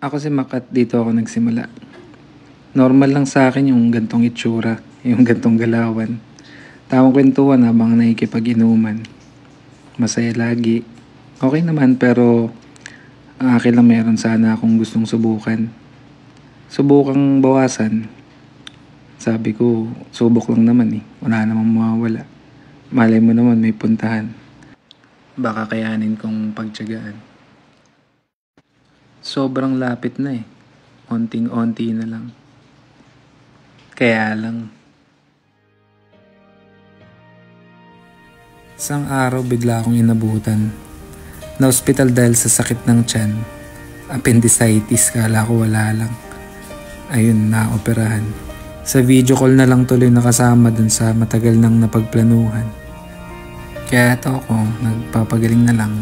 Ako si Makat, dito ako nagsimula. Normal lang sa akin yung gantong itsura, yung gantong galawan. Tamang kwentuhan habang nakikipag-inuman. Masaya lagi. Okay naman pero ang akin lang meron sana akong gustong subukan. Subukang bawasan. Sabi ko, subok lang naman eh. Wala namang mawawala. Malay mo naman may puntahan. Baka kayanin kong pagtiyagaan. Sobrang lapit na eh. Onting-onti na lang. Kaya lang. Isang araw bigla akong inabutan. Na-hospital dahil sa sakit ng tiyan. Appendicitis, kala ko wala lang. Ayun, na-operahan. Sa video call na lang tuloy nakasama dun sa matagal nang napagplanuhan. Kaya ito ako, nagpapagaling na lang.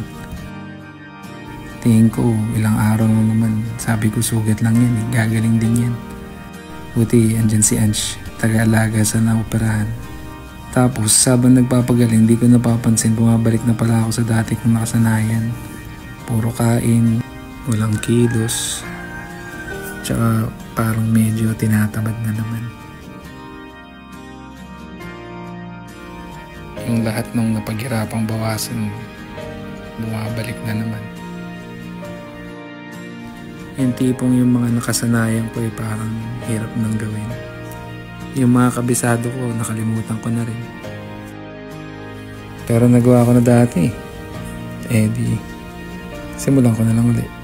Tingin ko, ilang araw na naman. Sabi ko, sugat lang yan eh. Gagaling din yan. Buti, andyan si Ange. Taga-alaga sa naoperahan. Tapos, sabang nagpapagaling, di ko napapansin. Bumabalik na pala ako sa dati kong nakasanayan. Puro kain, walang kilos. Tsaka, parang medyo tinatamad na naman. Yung lahat ng napaghirapang bawasan, bumabalik na naman. Yung tipong yung mga nakasanayan ko ay parang hirap nang gawin. Yung mga kabisado ko, nakalimutan ko na rin. Pero nagawa ko na dati. Eh di, simulan ko na lang ulit.